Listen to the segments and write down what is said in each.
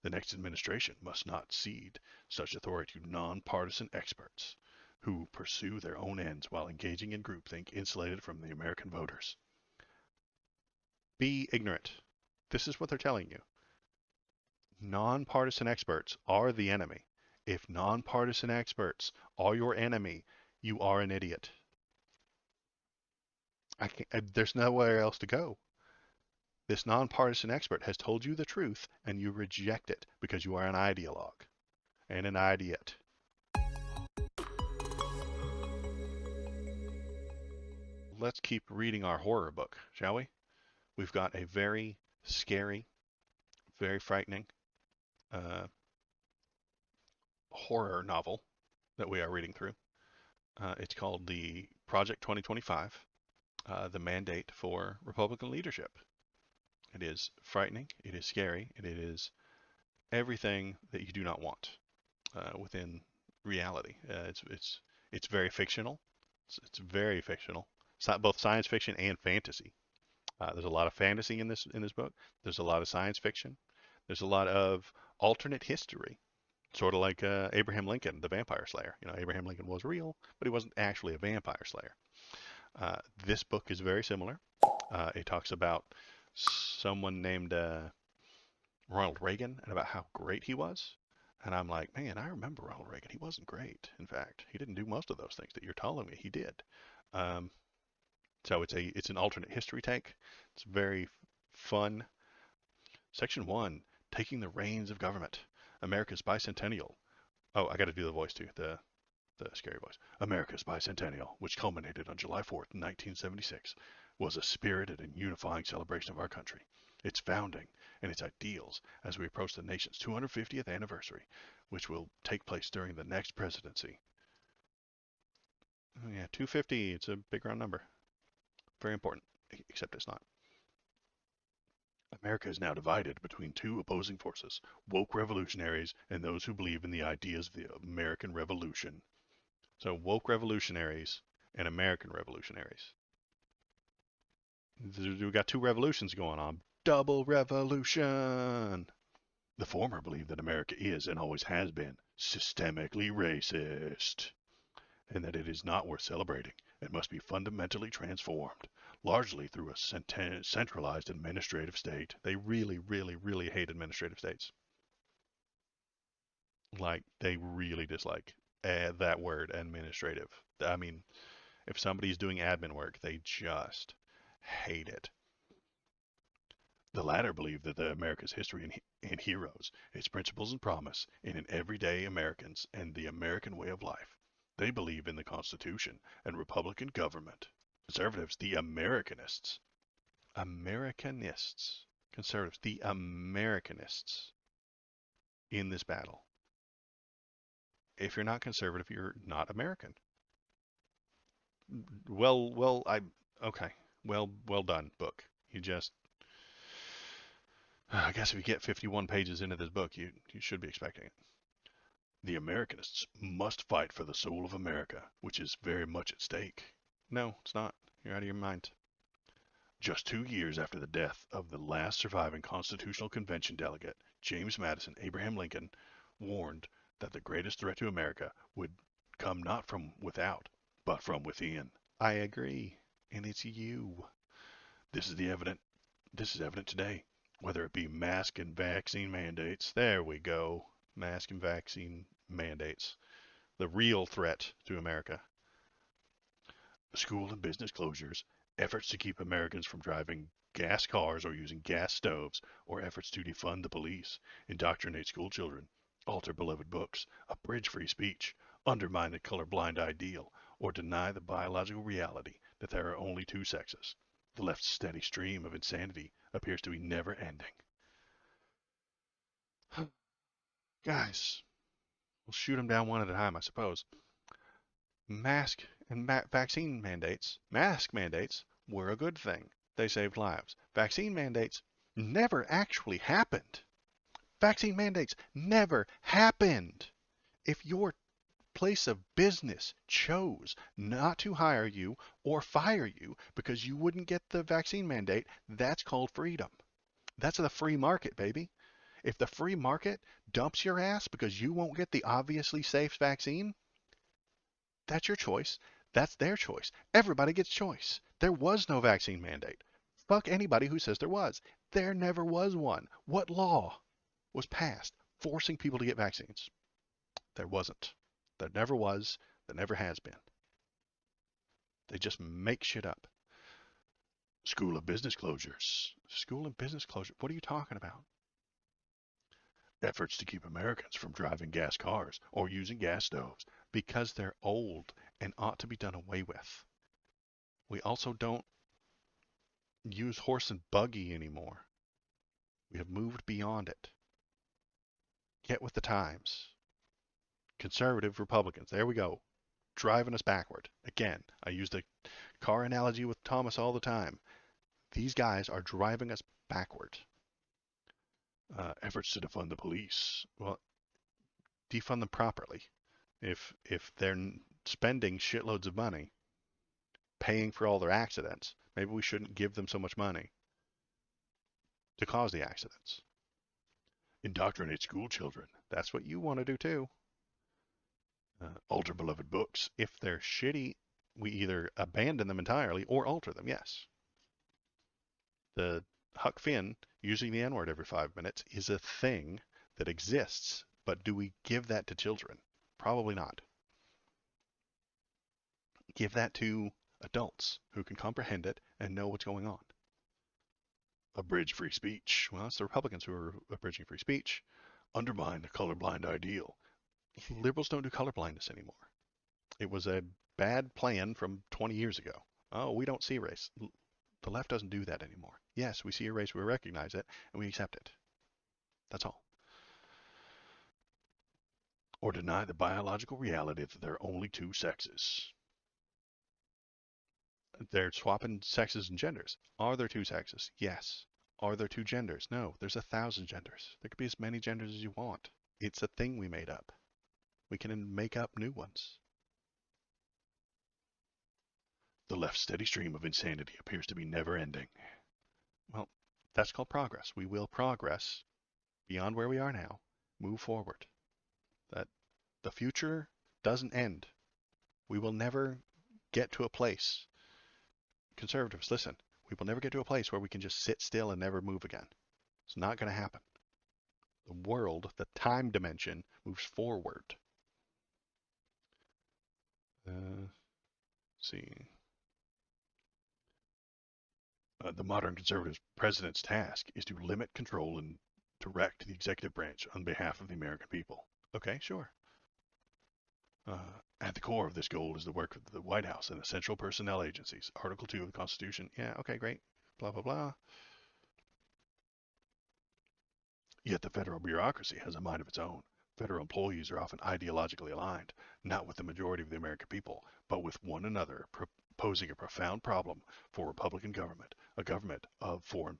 The next administration must not cede such authority to nonpartisan experts who pursue their own ends while engaging in groupthink insulated from the American voters. Be ignorant. This is what they're telling you. Nonpartisan experts are the enemy. If nonpartisan experts are your enemy, you are an idiot. There's nowhere else to go. This nonpartisan expert has told you the truth, and you reject it because you are an ideologue and an idiot. Let's keep reading our horror book, shall we? We've got a very scary, very frightening uh, horror novel that we are reading through. It's called the Project 2025, The Mandate for Republican Leadership. It is frightening, it is scary, and it is everything that you do not want within reality. It's very fictional. It's very fictional. It's not both science fiction and fantasy. There's a lot of fantasy in this book. There's a lot of science fiction. There's a lot of alternate history, sort of like Abraham Lincoln, the vampire slayer. You know, Abraham Lincoln was real, but he wasn't actually a vampire slayer. This book is very similar. It talks about someone named Ronald Reagan and about how great he was. And I'm like, man, I remember Ronald Reagan. He wasn't great. In fact, he didn't do most of those things that you're telling me he did. Um, so it's an alternate history take. It's very fun. Section 1, Taking the Reins of Government. America's Bicentennial. Oh, I got to do the voice too, the scary voice. America's Bicentennial, which culminated on July 4th, 1976, was a spirited and unifying celebration of our country, its founding, and its ideals as we approach the nation's 250th anniversary, which will take place during the next presidency. Oh, yeah, 250, it's a big round number. Very important, except it's not. America is now divided between two opposing forces, woke revolutionaries and those who believe in the ideas of the American Revolution. So woke revolutionaries and American revolutionaries. We got two revolutions going on. Double revolution. The former believe that America is and always has been systemically racist, and that it is not worth celebrating and must be fundamentally transformed, largely through a centralized administrative state. They really, really, really hate administrative states. Like, they really dislike that word, administrative. I mean, if somebody's doing admin work, they just hate it. The latter believe that the America's history and heroes, its principles and promise, and in everyday Americans and the American way of life. They believe in the Constitution and Republican government. Conservatives, the Americanists. Americanists. Conservatives, the Americanists in this battle. If you're not conservative, you're not American. Okay. Well done, book. You just, I guess if you get 51 pages into this book, you should be expecting it. The Americanists must fight for the soul of America, which is very much at stake. No, it's not. You're out of your mind. Just 2 years after the death of the last surviving Constitutional Convention delegate, James Madison Abraham Lincoln warned that the greatest threat to America would come not from without, but from within. I agree, and it's you. This is the evident. This is evident today, whether it be mask and vaccine mandates. There we go. Mask and vaccine mandates. The real threat to America. School and business closures, efforts to keep Americans from driving gas cars or using gas stoves, or efforts to defund the police, indoctrinate school children, alter beloved books, abridge free speech, undermine the colorblind ideal, or deny the biological reality that there are only two sexes. The left's steady stream of insanity appears to be never ending. Guys, we'll shoot them down one at a time, I suppose. Mask and vaccine mandates, mask mandates were a good thing. They saved lives. Vaccine mandates never actually happened. Vaccine mandates never happened. If your place of business chose not to hire you or fire you because you wouldn't get the vaccine mandate, that's called freedom. That's the free market, baby. If the free market dumps your ass because you won't get the obviously safe vaccine, that's your choice. That's their choice. Everybody gets choice. There was no vaccine mandate. Fuck anybody who says there was. There never was one. What law was passed forcing people to get vaccines? There wasn't. There never was. There never has been. They just make shit up. School of business closures. School of business closure. What are you talking about? Efforts to keep Americans from driving gas cars or using gas stoves because they're old and ought to be done away with. We also don't use horse and buggy anymore. We have moved beyond it. Get with the times. Conservative Republicans. There we go. Driving us backward. Again, I use the car analogy with Thomas all the time. These guys are driving us backward. Efforts to defund the police. Well, defund them properly. If they're spending shitloads of money paying for all their accidents, maybe we shouldn't give them so much money to cause the accidents. Indoctrinate school children. That's what you want to do too. Alter beloved books. If they're shitty, we either abandon them entirely or alter them, yes. The Huck Finn using the N-word every 5 minutes is a thing that exists, but do we give that to children? Probably not. Give that to adults who can comprehend it and know what's going on. Abridge free speech. Well, it's the Republicans who are abridging free speech. Undermine the colorblind ideal. Liberals don't do colorblindness anymore. It was a bad plan from 20 years ago. Oh, we don't see race. The left doesn't do that anymore. Yes, we see a race, we recognize it, and we accept it. That's all. Or deny the biological reality that there are only two sexes. They're swapping sexes and genders. Are there two sexes? Yes. Are there two genders? No. There's 1,000 genders. There could be as many genders as you want. It's a thing we made up. We can make up new ones. The left's steady stream of insanity appears to be never ending. Well, that's called progress. We will progress beyond where we are now, move forward. That the future doesn't end. We will never get to a place. Conservatives, listen, we will never get to a place where we can just sit still and never move again. It's not going to happen. The world, the time dimension, moves forward. Let's see. The modern conservative president's task is to limit, control, and direct the executive branch on behalf of the American people. Okay, sure. At the core of this goal is the work of the White House and essential personnel agencies. Article 2 of the Constitution. Yeah, okay, great. Blah, blah, blah. Yet the federal bureaucracy has a mind of its own. Federal employees are often ideologically aligned, not with the majority of the American people, but with one another, posing a profound problem for Republican government, a government of, for,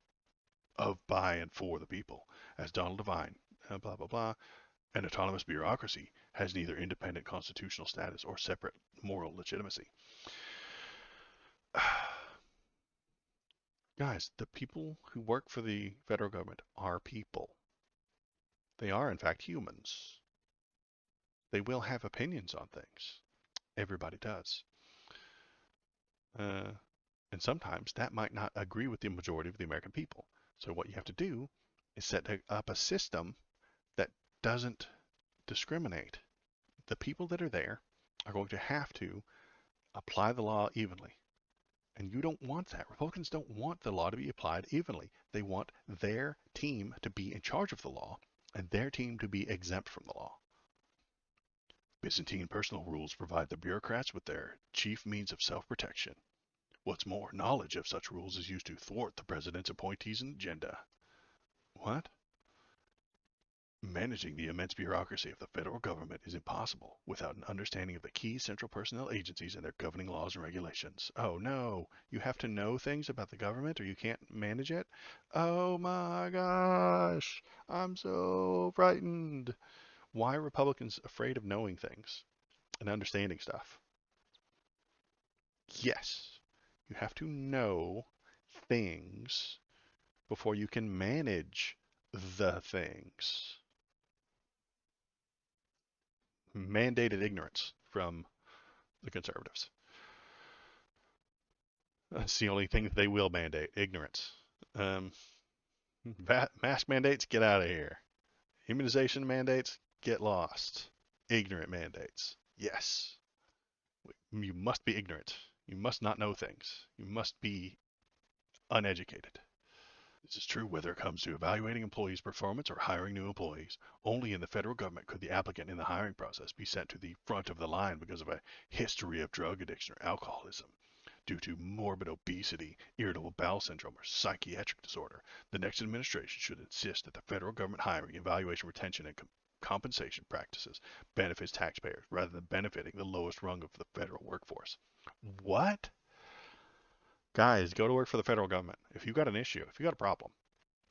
of, by, and for the people. As Donald Devine, blah, blah, blah, an autonomous bureaucracy has neither independent constitutional status or separate moral legitimacy. Guys, the people who work for the federal government are people. They are, in fact, humans. They will have opinions on things. Everybody does. And sometimes that might not agree with the majority of the American people. So what you have to do is set up a system that doesn't discriminate. The people that are there are going to have to apply the law evenly. And you don't want that. Republicans don't want the law to be applied evenly. They want their team to be in charge of the law and their team to be exempt from the law. Byzantine personal rules provide the bureaucrats with their chief means of self-protection. What's more, knowledge of such rules is used to thwart the president's appointees' agenda. What? Managing the immense bureaucracy of the federal government is impossible without an understanding of the key central personnel agencies and their governing laws and regulations. Oh no, you have to know things about the government or you can't manage it? Oh my gosh, I'm so frightened. Why are Republicans afraid of knowing things and understanding stuff? Yes, you have to know things before you can manage the things. Mandated ignorance from the conservatives. That's the only thing that they will mandate, ignorance. Um, mask mandates, get out of here. Immunization mandates, get lost. Ignorant mandates, yes. You must be ignorant. You must not know things. You must be uneducated. This is true whether it comes to evaluating employees' performance or hiring new employees. Only in the federal government could the applicant in the hiring process be sent to the front of the line because of a history of drug addiction or alcoholism. Due to morbid obesity, irritable bowel syndrome, or psychiatric disorder, the next administration should insist that the federal government hiring, evaluation, retention, and compensation practices benefits taxpayers rather than benefiting the lowest rung of the federal workforce. What? Guys, go to work for the federal government. If you've got an issue, if you've got a problem,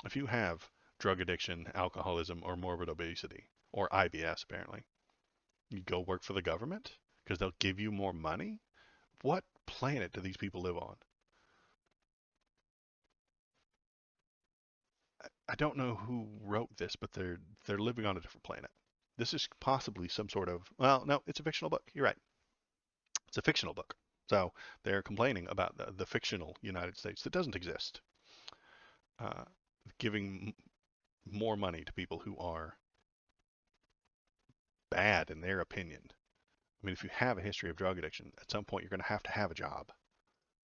if you have drug addiction, alcoholism, or morbid obesity, or IBS apparently, you go work for the government because they'll give you more money? What planet do these people live on? I don't know who wrote this, but they're living on a different planet. This is possibly some sort of, well, no, it's a fictional book. You're right. It's a fictional book. So they're complaining about the fictional United States that doesn't exist, uh, giving more money to people who are bad in their opinion. I mean, if you have a history of drug addiction, at some point you're going to have a job.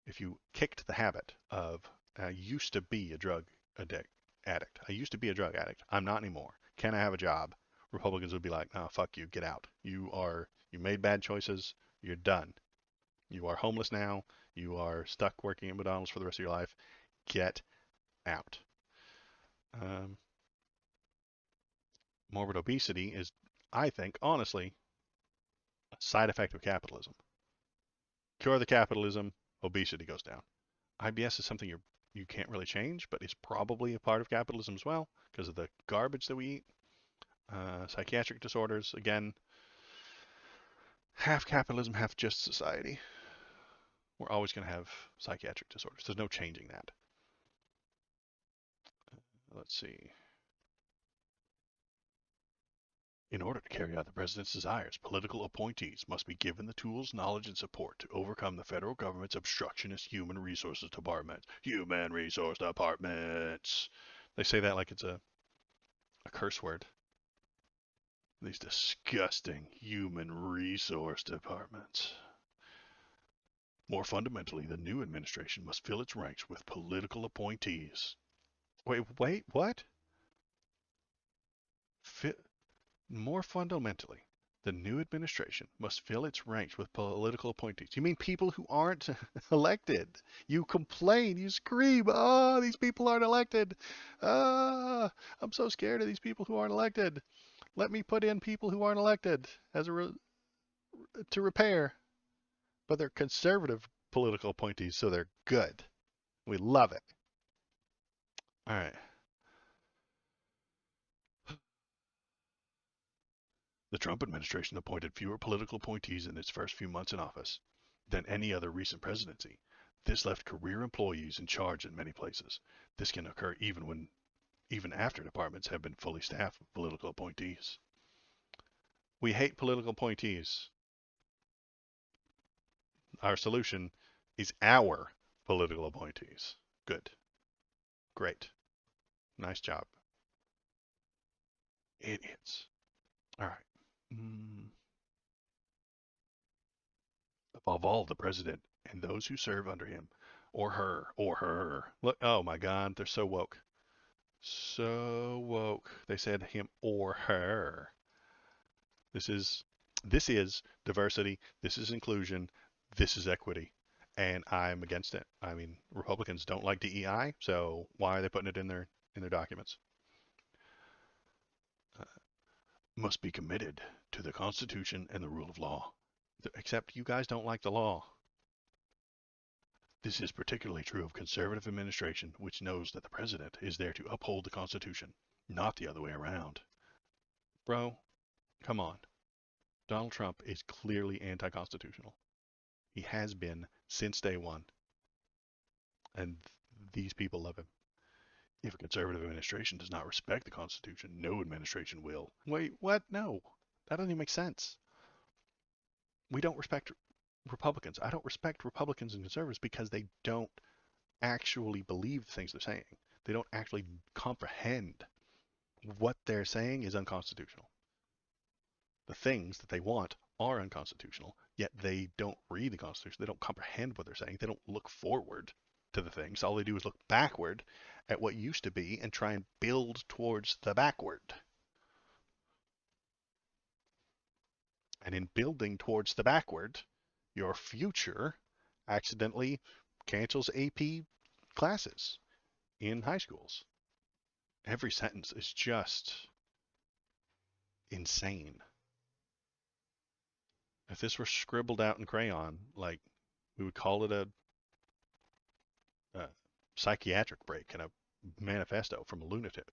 If you kicked the habit of, I used to be a drug addict. I used to be a drug addict. I'm not anymore. Can I have a job? Republicans would be like, no, fuck you. Get out. You made bad choices. You're done. You are homeless now. You are stuck working at McDonald's for the rest of your life. Get out. Um, Morbid obesity is, I think, honestly, a side effect of capitalism. Cure the capitalism, obesity goes down. IBS is something you can't really change, but it's probably a part of capitalism as well because of the garbage that we eat. Psychiatric disorders, again, half capitalism, half just society. We're always going to have psychiatric disorders. There's no changing that. Let's see. In order to carry out the president's desires, political appointees must be given the tools, knowledge, and support to overcome the federal government's obstructionist human resources department. Human resource departments. They say that like it's a curse word. These disgusting human resource departments. More fundamentally, the new administration must fill its ranks with political appointees. Wait, what? Fi- More fundamentally, the new administration must fill its ranks with political appointees. You mean people who aren't elected? You complain, you scream, oh, these people aren't elected. Ah, I'm so scared of these people who aren't elected. Let me put in people who aren't elected as to repair. But they're conservative political appointees, so they're good. We love it. All right. The Trump administration appointed fewer political appointees in its first few months in office than any other recent presidency. This left career employees in charge in many places. This can occur even after departments have been fully staffed with political appointees. We hate political appointees. Our solution is our political appointees. Good. Great. Nice job. Idiots. All right. Mm. Above all, the president and those who serve under him, or her. Look, oh my God, they're so woke. So woke. They said him or her. This is this is diversity. This is inclusion. This is equity, and I'm against it. I mean, Republicans don't like DEI, so why are they putting it in their documents? Uh, must be committed to the Constitution and the rule of law. Except you guys don't like the law. This is particularly true of conservative administration, which knows that the president is there to uphold the Constitution, not the other way around. Bro, come on. Donald Trump is clearly anti-constitutional. He has been since day one, and these people love him. If a conservative administration does not respect the Constitution, no administration will. Wait, what? No. That doesn't even make sense. We don't respect Republicans. I don't respect Republicans and conservatives because they don't actually believe the things they're saying. They don't actually comprehend what they're saying is unconstitutional. The things that they want are unconstitutional, yet they don't read the Constitution. They don't comprehend what they're saying. They don't look forward to the things. All they do is look backward at what used to be and try and build towards the backward. And in building towards the backward, your future accidentally cancels AP classes in high schools. Every sentence is just insane. If this were scribbled out in crayon, like we would call it a psychiatric break and a manifesto from a lunatic.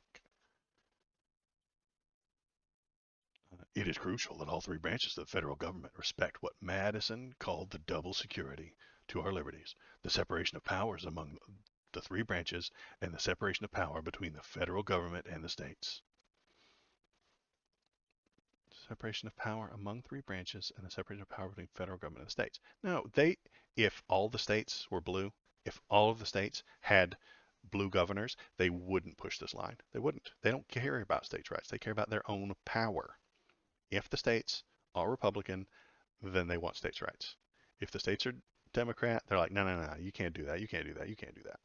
It is crucial that all three branches of the federal government respect what Madison called the double security to our liberties, the separation of powers among the three branches, and the separation of power between the federal government and the states. Separation of power among three branches and the separation of power between federal government and the states. No, if all the states were blue, if all of the states had blue governors, they wouldn't push this line. They wouldn't. They don't care about states' rights. They care about their own power. If the states are Republican, then they want states' rights. If the states are Democrat, they're like, no, no, no, you can't do that. You can't do that. You can't do that.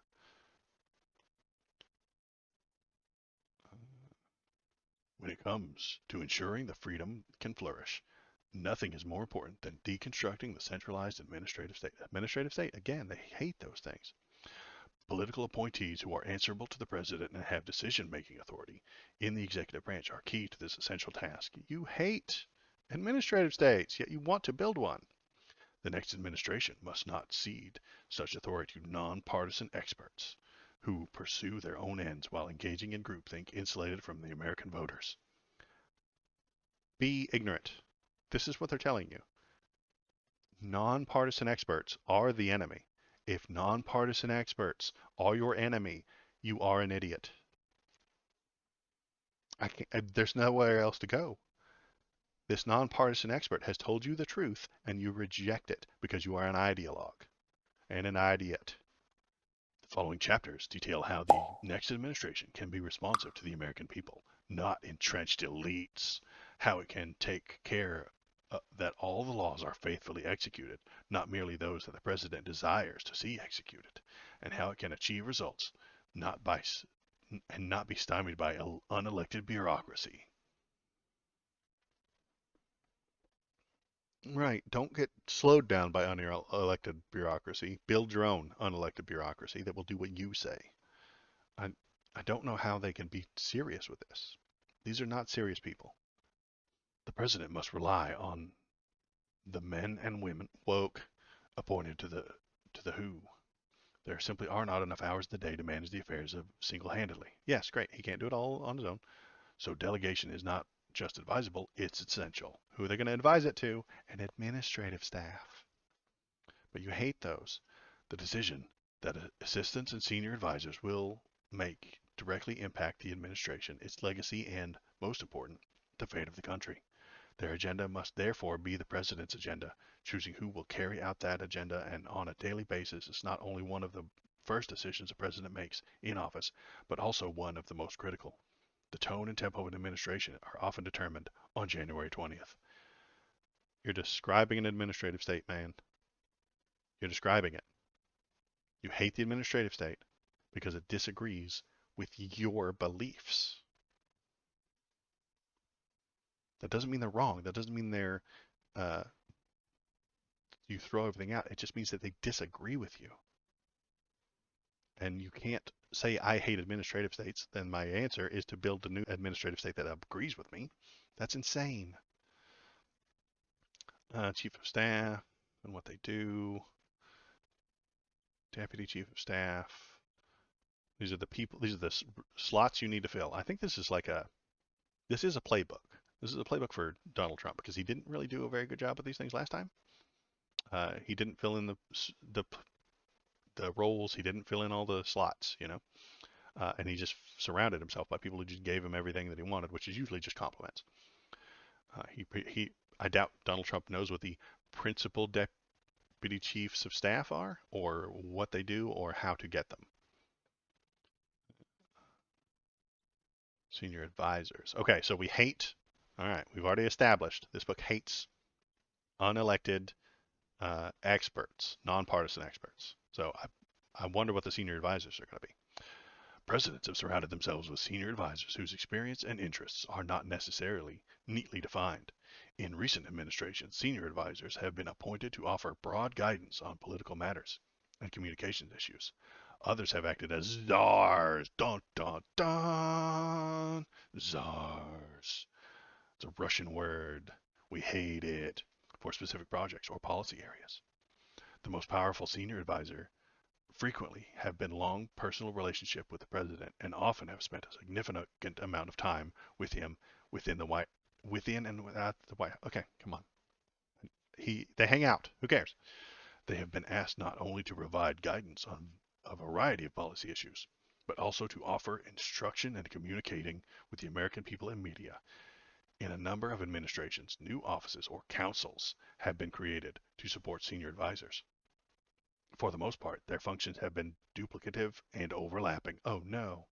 When it comes to ensuring that freedom can flourish, nothing is more important than deconstructing the centralized administrative state. Administrative state, again, they hate those things. Political appointees who are answerable to the president and have decision-making authority in the executive branch are key to this essential task. You hate administrative states, yet you want to build one. The next administration must not cede such authority to nonpartisan experts who pursue their own ends while engaging in groupthink insulated from the American voters. Be ignorant. This is what they're telling you. Nonpartisan experts are the enemy. If nonpartisan experts are your enemy, you are an idiot. There's nowhere else to go. This nonpartisan expert has told you the truth and you reject it because you are an ideologue and an idiot. The following chapters detail how the next administration can be responsive to the American people, not entrenched elites, how it can take care that all the laws are faithfully executed, not merely those that the president desires to see executed, and how it can achieve results not by and not be stymied by unelected bureaucracy. Right. Don't get slowed down by unelected bureaucracy. Build your own unelected bureaucracy that will do what you say. I, I don't know how they can be serious with this. These are not serious people. The president must rely on the men and women woke appointed to the WHO. There simply are not enough hours in the day to manage the affairs of single-handedly. Yes, great. He can't do it all on his own. So delegation is not just advisable, it's essential. Who are they going to advise it to? An administrative staff. But you hate those. The decision that assistants and senior advisors will make directly impact the administration, its legacy, and, most important, the fate of the country. Their agenda must therefore be the president's agenda. Choosing who will carry out that agenda and on a daily basis is not only one of the first decisions a president makes in office, but also one of the most critical. The tone and tempo of an administration are often determined on January 20th. You're describing an administrative state, man. You're describing it. You hate the administrative state because it disagrees with your beliefs. That doesn't mean they're wrong. That doesn't mean uh, you throw everything out. It just means that they disagree with you. And you can't say I hate administrative states. Then my answer is to build a new administrative state that agrees with me. That's insane. Chief of staff and what they do. Deputy chief of staff. These are the people. These are the slots you need to fill. I think this is this is a playbook. This is a playbook for Donald Trump because he didn't really do a very good job with these things last time. He didn't fill in the roles. He didn't fill in all the slots. and he just surrounded himself by people who just gave him everything that he wanted, which is usually just compliments. I doubt Donald Trump knows what the principal deputy chiefs of staff are, or what they do, or how to get them. Senior advisors. Okay, so we hate. All right, we've already established this book hates unelected experts, nonpartisan experts. So I wonder what the senior advisors are going to be. Presidents have surrounded themselves with senior advisors whose experience and interests are not necessarily neatly defined. In recent administrations, senior advisors have been appointed to offer broad guidance on political matters and communications issues. Others have acted as czars. Dun dun dun. Czars. It's a Russian word. We hate it. For specific projects or policy areas. The most powerful senior advisor frequently have been long personal relationship with the president and often have spent a significant amount of time with him within the White within and without the White. Okay, come on. They hang out. Who cares? They have been asked not only to provide guidance on a variety of policy issues, but also to offer instruction and communicating with the American people and media. In a number of administrations, new offices or councils have been created to support senior advisors. For the most part, their functions have been duplicative and overlapping. Oh no.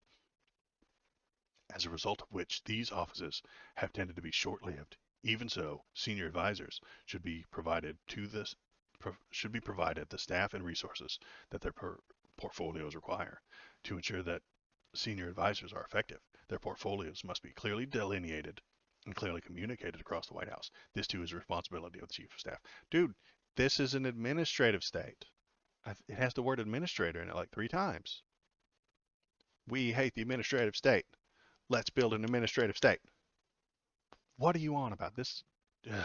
As a result of which, these offices have tended to be short-lived. Even so, senior advisors should be provided the staff and resources that their portfolios require. To ensure that senior advisors are effective, their portfolios must be clearly delineated and clearly communicated across the White House. This too is the responsibility of the chief of staff. Dude, this is an administrative state. It has the word administrator in it like 3 times. We hate the administrative state. Let's build an administrative state. What are you on about? This. I'm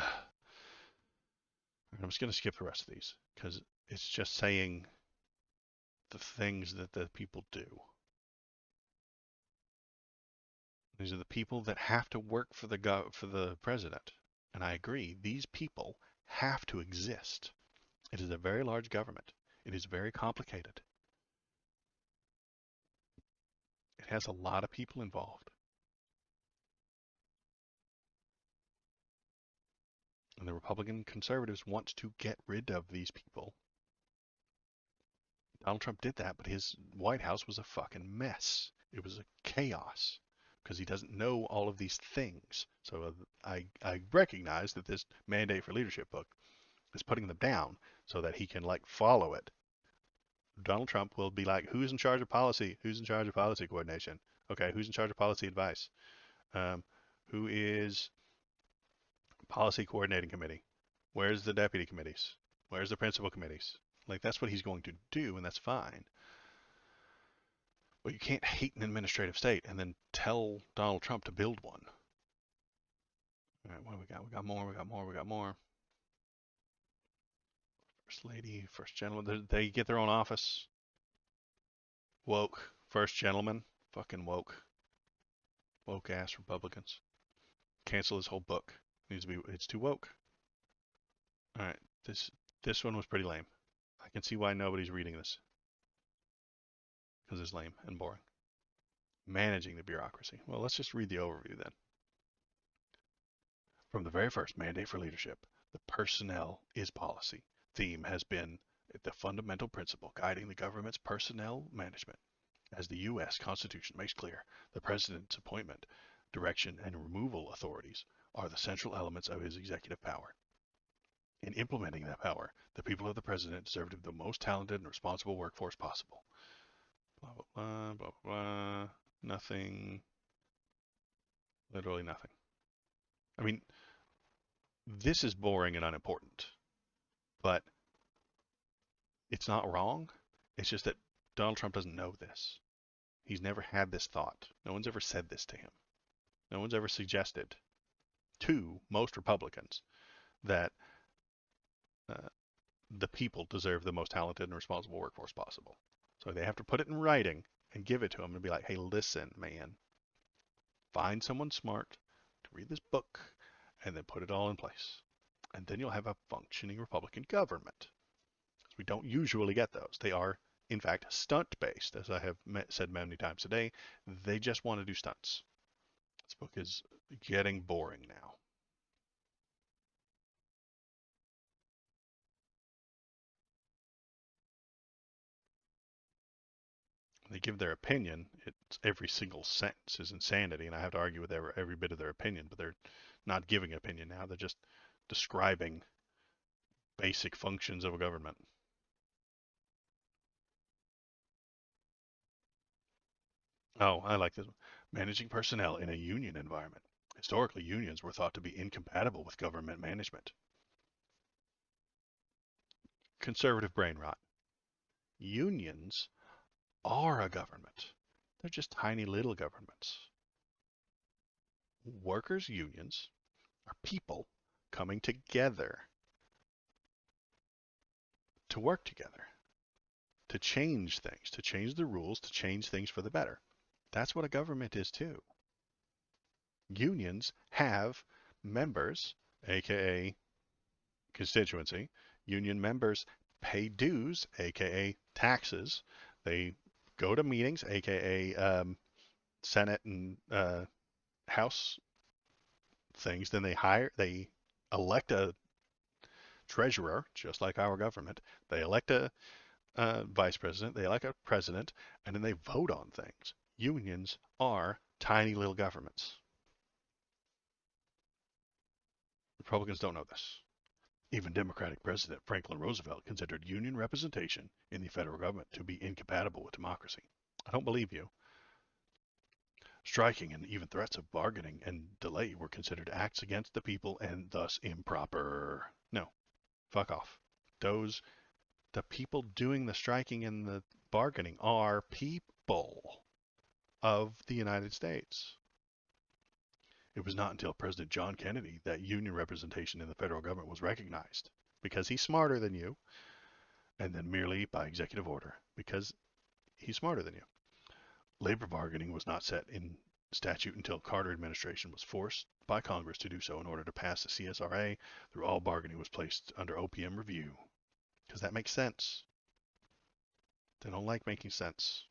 just going to skip the rest of these because it's just saying the things that the people do. These are the people that have to work for the president. And I agree, these people have to exist. It is a very large government. It is very complicated. It has a lot of people involved. And the Republican conservatives want to get rid of these people. Donald Trump did that, but his White House was a fucking mess. It was a chaos because he doesn't know all of these things. So I recognize that this Mandate for Leadership book is putting them down so that he can like follow it. Donald Trump will be like, who's in charge of policy? Who's in charge of policy coordination? Okay, who's in charge of policy advice? Um, who is policy coordinating committee? Where's the deputy committees? Where's the principal committees? Like that's what he's going to do, and that's fine. But you can't hate an administrative state and then tell Donald Trump to build one. All right, what do we got? We got more. We got more. We got more. First lady, first gentleman. They get their own office. Woke. First gentleman. Fucking woke. Woke ass Republicans. Cancel this whole book. Needs to be. It's too woke. All right. This one was pretty lame. I can see why nobody's reading this because it's lame and boring. Managing the bureaucracy. Well, let's just read the overview then. From the very first Mandate for Leadership, the personnel is policy theme has been the fundamental principle guiding the government's personnel management. As the U.S. Constitution makes clear, the President's appointment, direction, and removal authorities are the central elements of his executive power. In implementing that power, the people of the President deserve to have the most talented and responsible workforce possible. Blah, blah, blah, blah, blah. Nothing. Literally nothing. I mean, this is boring and unimportant, but it's not wrong. It's just that Donald Trump doesn't know this. He's never had this thought. No one's ever said this to him. No one's ever suggested to most Republicans that the people deserve the most talented and responsible workforce possible. So they have to put it in writing and give it to him and be like, hey, listen, man, find someone smart to read this book and then put it all in place. And then you'll have a functioning Republican government. We don't usually get those. They are in fact, stunt-based, as I have said many times today. They just want to do stunts. This book is getting boring now. They give their opinion. It's every single sentence is insanity, and I have to argue with every bit of their opinion. But they're not giving opinion now. They're just describing basic functions of a government. Oh, I like this one. Managing personnel in a union environment. Historically, unions were thought to be incompatible with government management. Conservative brain rot. Unions are a government. They're just tiny little governments. Workers' unions are people coming together to work together, to change things, to change the rules, to change things for the better. That's what a government is too. Unions have members, aka constituency. Union members pay dues, aka taxes. They go to meetings, aka Senate and House things. Then they elect a treasurer, just like our government. They elect a vice president, they elect a president, and then they vote on things. Unions are tiny little governments. Republicans don't know this. Even Democratic President Franklin Roosevelt considered union representation in the federal government to be incompatible with democracy. I don't believe you. Striking and even threats of bargaining and delay were considered acts against the people and thus improper. No, fuck off. Those the people doing the striking and the bargaining are people of the United States. It was not until President John Kennedy that union representation in the federal government was recognized, because he's smarter than you, and then merely by executive order, because he's smarter than you. Labor bargaining was not set in statute until Carter administration was forced by Congress to do so in order to pass the CSRA. Through all bargaining was placed under OPM review, because that makes sense. They don't like making sense.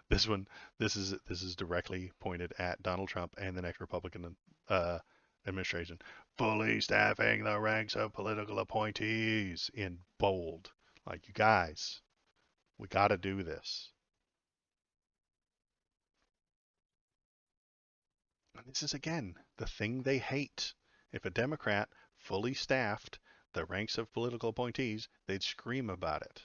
This one, this is directly pointed at Donald Trump and the next Republican uh, administration. Fully staffing the ranks of political appointees in bold. Like, you guys, we got to do this. And this is again the thing they hate. If a Democrat fully staffed the ranks of political appointees, they'd scream about it.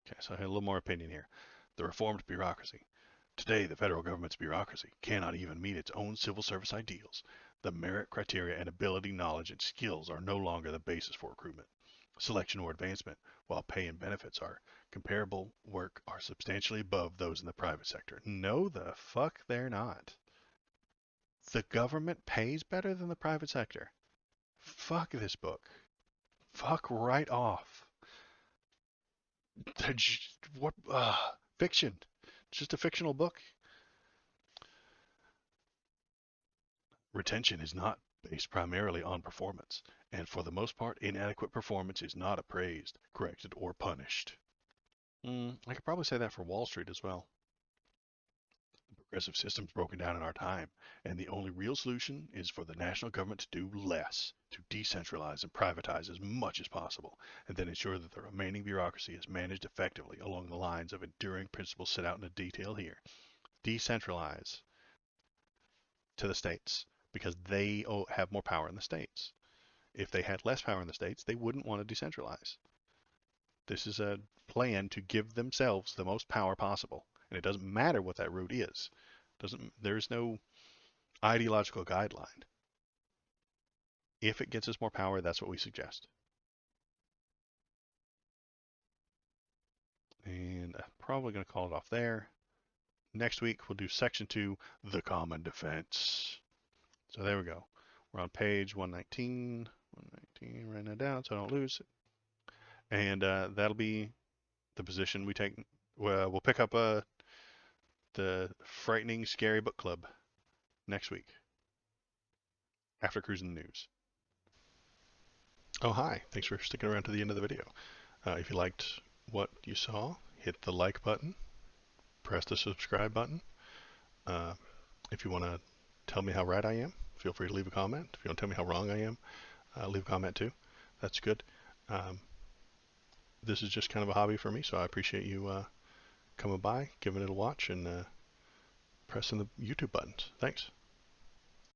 Okay, so I have a little more opinion here. The reformed bureaucracy. Today, the federal government's bureaucracy cannot even meet its own civil service ideals. The merit criteria and ability, knowledge, and skills are no longer the basis for recruitment, selection, or advancement, while pay and benefits are comparable work are substantially above those in the private sector. No, the fuck they're not. The government pays better than the private sector. Fuck this book. Fuck right off. What? Fiction. It's just a fictional book. Retention is not based primarily on performance, and for the most part, inadequate performance is not appraised, corrected, or punished. I could probably say that for Wall Street as well. The progressive system's broken down in our time, and the only real solution is for the national government to do less, to decentralize and privatize as much as possible, and then ensure that the remaining bureaucracy is managed effectively along the lines of enduring principles set out in detail here. Decentralize to the states, because they have more power in the states. If they had less power in the states, they wouldn't want to decentralize. This is a plan to give themselves the most power possible, and it doesn't matter what that route is. Doesn't There's no ideological guideline. If it gets us more power, that's what we suggest. And I'm probably going to call it off there. Next week, we'll do section 2, the common defense. So there we go. We're on page 119. 119, writing that down so I don't lose it. And that'll be the position we take. We'll pick up the Frightening Scary Book Club next week. after cruising the news. Oh, hi. Thanks for sticking around to the end of the video. If you liked what you saw, hit the like button, press the subscribe button. If you want to tell me how right I am, feel free to leave a comment. If you want to tell me how wrong I am, leave a comment too. That's good. This is just kind of a hobby for me, so I appreciate you coming by, giving it a watch, and pressing the YouTube buttons. Thanks.